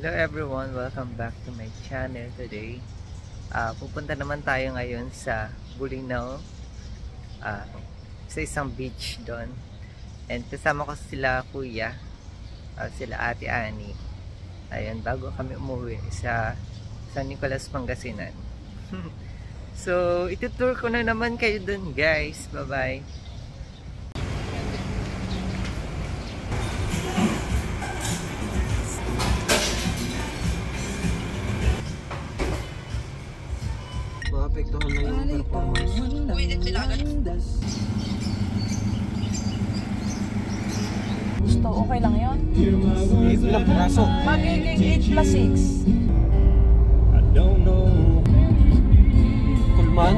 Hello everyone, welcome back to my channel today. Pupunta naman tayo ngayon sa Bolinao, sa isang beach doon. And kasama ko sila kuya, sila ate Ani. Ayun, bago kami umuwi sa San Nicolas, Pangasinan. So, itutour ko na naman kayo doon guys. Bye bye. Maapektuhan na yung performance. Gusto, okay lang yun? Ilang piraso? Magiging 8 plus 6. I don't know. Kulman?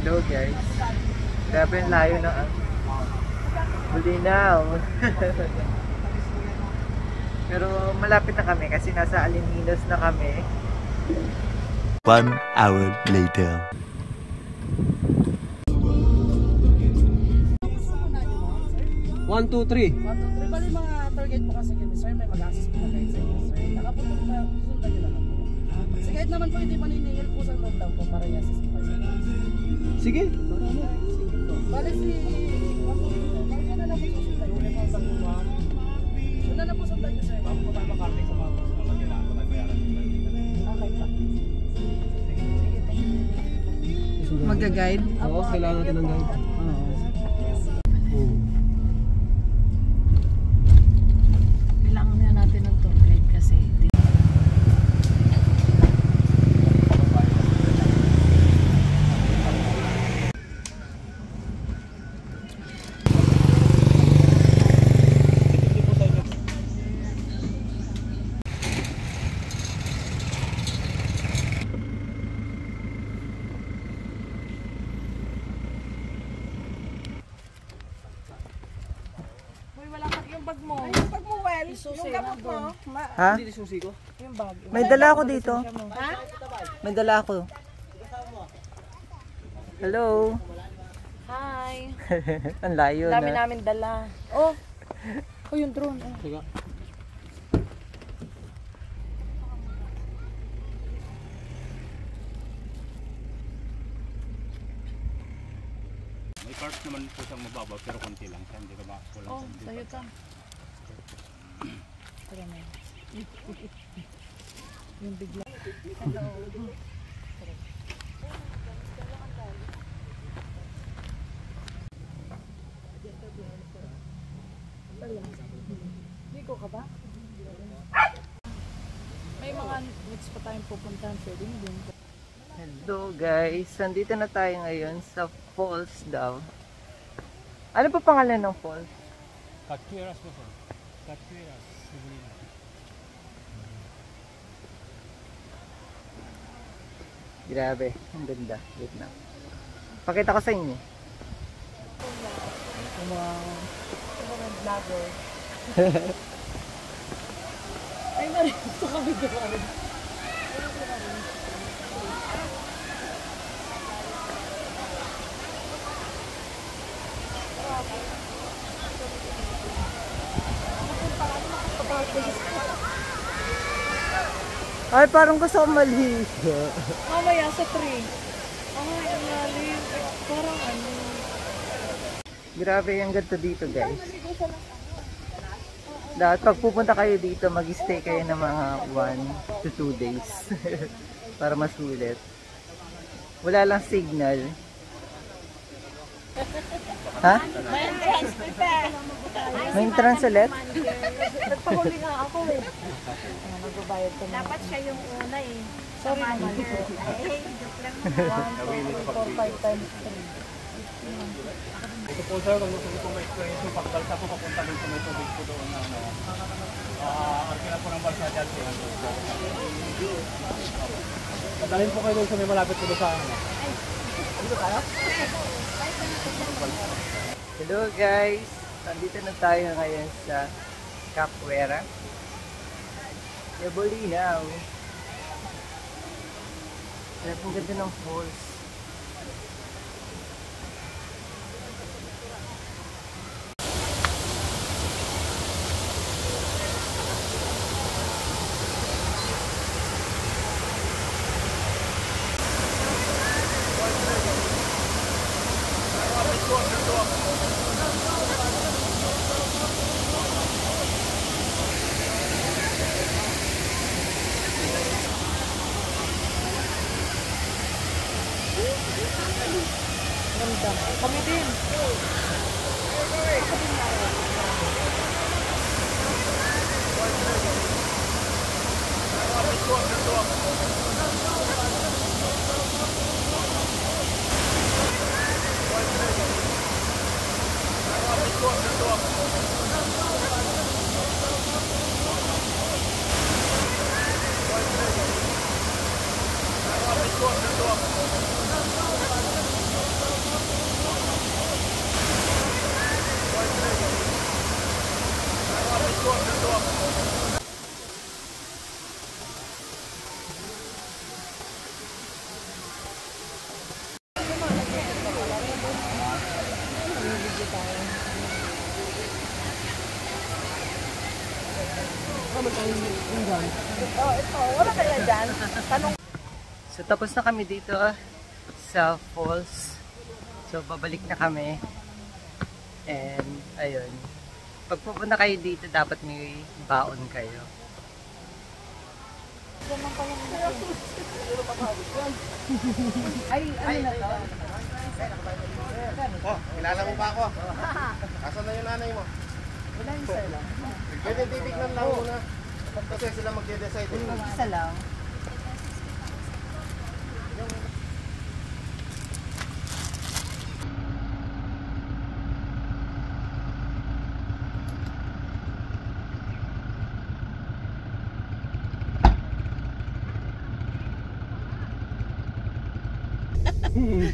Hello guys. Grabe yung layo na Bolinao. Pero malapit na kami kasi nasa Alininos na kami. 1 hour later. 1, 2, 3. 1, 2, 3. Bali mga target po kasi kami, sir. May mag-access po na kayo sa inyo, sir. Nakapunta na, susundan nyo lang po. Kasi kahit naman po hindi maniningil po sa loob lang po para i-assist po kayo sa Sige. Sige po. Bali si... Bali ka na lang po susundan nyo. Sundan na po sundan nyo, sir. Bago po tayo makarting sa mga kailangan po tayo bayaran. Okay pa. Sige, thank you. Mag-guide? Oo, kailangan natin ng guide. Kailangan na natin ng tour guide kasi bag mo. Ay, yung bag mo, well. Yung gamot mo. Ha? Hindi susi ko. Yung bag. May dala ako dito. Ha? May dala ako. Hello. Hi. Ang layo Dami na. namin dala. Oh. Oh, yung drone. Oh. Sige. May parts naman po siyang mababa pero konti lang siya, hindi ka ba kulang Oh, sa sa'yo ka. Tara na. Yung bigla. Hello. Ligo ka ba? May mga next pa tayong pupuntahan. Pwede mo din. Hello guys. Nandito na tayo ngayon sa falls daw. Ano pa pangalan ng falls? Cachoeiras po sir. Cachoeiras. Grabe. Ang ganda. Wait na. Pakita ko sa inyo. Wow. Ito mga vlogger. Ay, narito kami gawin. Ay, parang gusto ko maligo. Mamaya sa tree. Ay, ang lalim. Parang ano. Grabe yung ganda dito guys. Dapat pag pupunta kayo dito, mag-stay kayo ng mga 1 to 2 days. Para masulit. Wala lang signal. Ha? May entrance, Pepe. May entrance ulit? Nagpahuli nga ako eh. Magbabayad ko na. Dapat siya yung una eh. Sorry naman. Eh, joke lang. 1, 2, 3, 4, 5 times 3. Ito po sir, kung gusto ko ma-experience yung pagbalsa po papunta dun sa may tubig po doon na ano. Arkila po ng balsa dyan po. Dalhin po kayo doon sa may malapit po doon sa ano. Dito tayo? Hello guys! Nandito na tayo ngayon sa Capoeira. Bolinao. Ang ganda ng falls. Ganda. Kami din. Wala kaya dyan? Tanong. So tapos na kami dito sa falls. So babalik na kami. And ayun. Pag pupunta kayo dito, dapat may baon kayo. Ay, ano na to? Oh, kilala mo ba ako? Asan na yung nanay mo? Wala yung isa lang. Pwede titignan lang muna. Kasi sila magde-decide. Isa lang.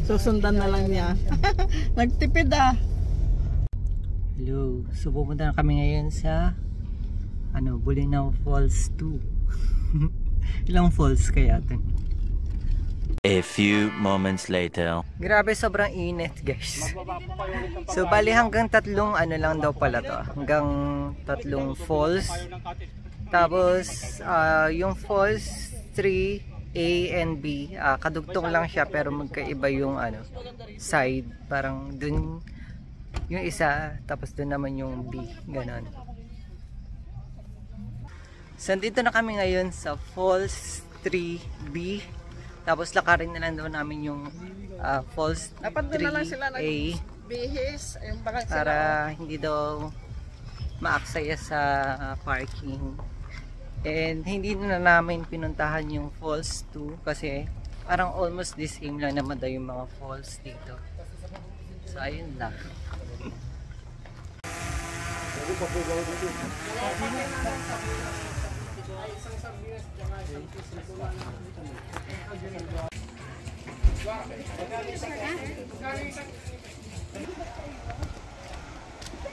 Susundan na lang niya. Nagtipid ah. Hello. So pupunta na kami ngayon sa Bulinaw Falls 2. Ilang falls kaya ito? A few moments later. Grabe, sobrang init, guys. So bali hanggang tatlong lang daw pala to. Hanggang tatlong falls. Tapos yung falls 3A and B, kadugtong lang siya pero magkaiba yung side. Parang dun yung isa, tapos dun naman yung B, ganon. So dito na kami ngayon sa Falls 3B. Tapos lakarin na lang daw namin yung Falls 3A Bihis. para hindi daw maaksaya sa parking. And hindi na namin pinuntahan yung Falls 2 kasi parang almost the same lang naman daw yung mga falls dito. So ayun lang.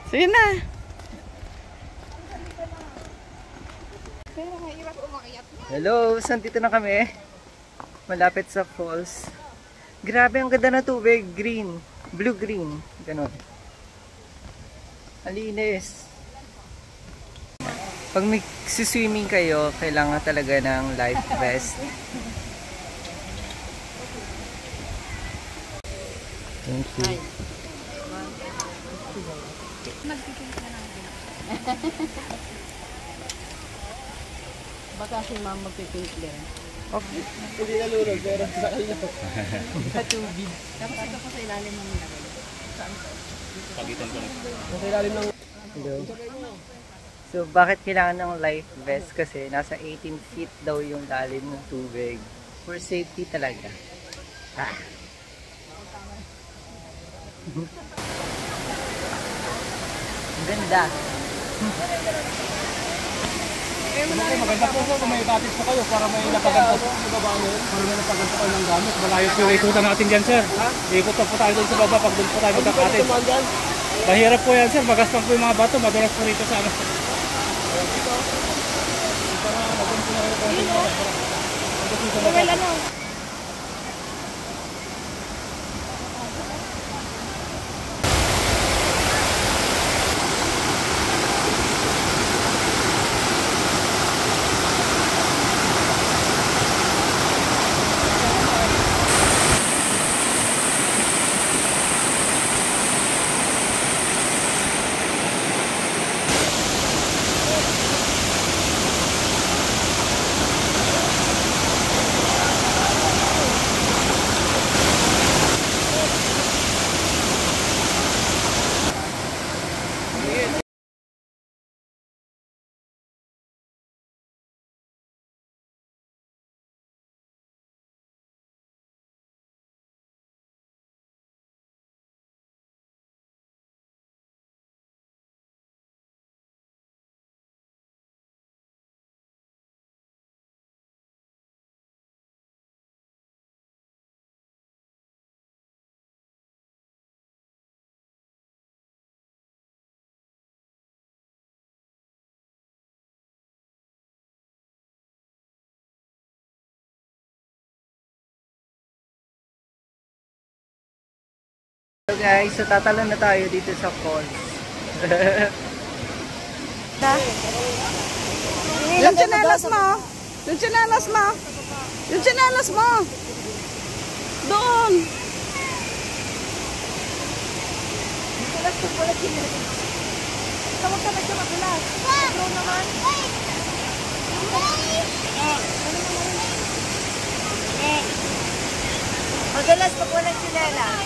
Sige na. Hello, saan dito na kami? Malapit sa falls. Grabe, ang ganda na tubig. Green, blue-green. Ganon. Alinis. Pag may swimming kayo, kailangan talaga ng life vest. Thank you. Baka si mama magpipink din. Okay. Hindi nalulog, pero sa kanya. Sa tubig. Tapos ito po sa ilalim ng nilagay. Pagitan ko na. Sa ilalim ng... Hello. So, bakit kailangan ng life vest? Kasi nasa 18 feet daw yung lalim ng tubig. For safety talaga. Ang ganda. Maganda po kung may cottage po kayo para may napaganto po sa baba mo. Para may napaganto kayo ng gamit. Malayo po yung ikutan natin dyan, sir. Ikot po tayo doon sa baba pag doon po tayo magka-cottage. Mahirap po yan, sir. Magaspang po yung mga bato. Madulas po rito sa Well, ano? guys, so tatalon na tayo dito sa falls. Yung tsinelas mo. Yung tsinelas mo. Yung tsinelas mo. Doon. Tawag ka na siya madulas. Bro naman. Madulas pag walang tsinelas.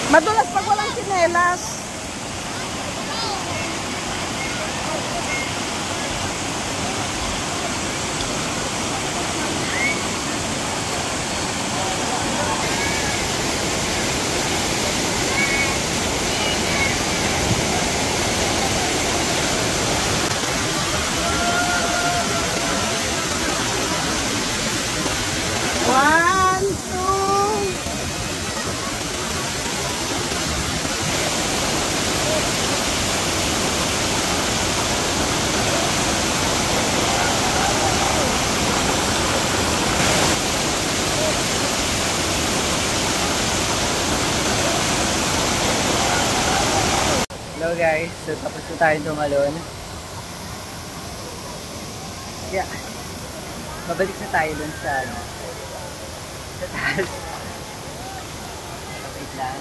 Madulas pag walang tsinelas. One, two. Hello guys, so tapos na tayo tumalon. Yeah. Babalik na tayo dun sa taas. Wait lang.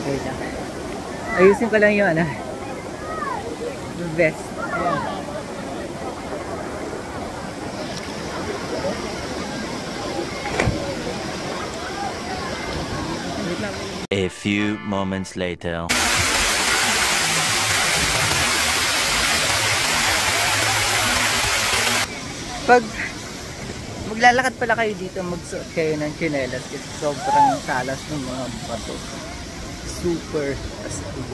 Wait lang. Ayusin ko lang yung ano. The best. Ayan. A few moments later. Pag maglalakad pala kayo dito, magsuot kayo ng tsinelas kasi sobrang talas ng mga bato. Super astig.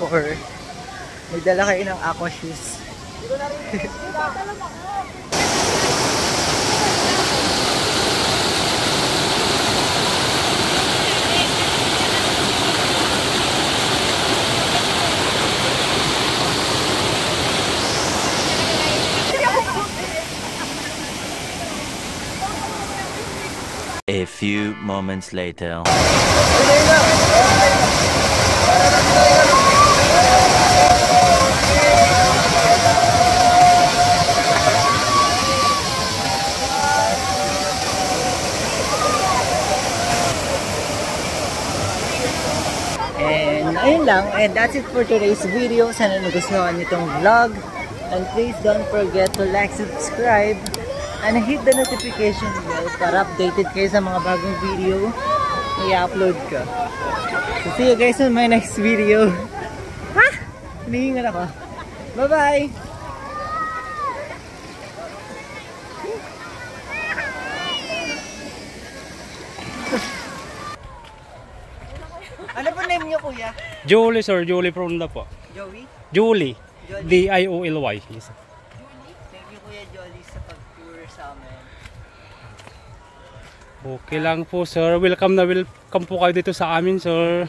Or magdala kayo ng aqua shoes. A few moments later. And ayun lang, and that's it for today's video. Sana nagustuhan nitong vlog. And please don't forget to like, subscribe, and hit the notification bell para updated kayo sa mga bagong video na i-upload ko. So see you guys on my next video. Ha? Hinihingal ako. Bye-bye! Ano po name niyo, kuya? Julie, sir. Julie Pronda po. Joey? Julie. Jolie. D-I-O-L-Y. Yes. Thank you, Kuya Jolly, sa pag-tour sa amin. Okay lang po, sir. Welcome na welcome po kayo dito sa amin, sir.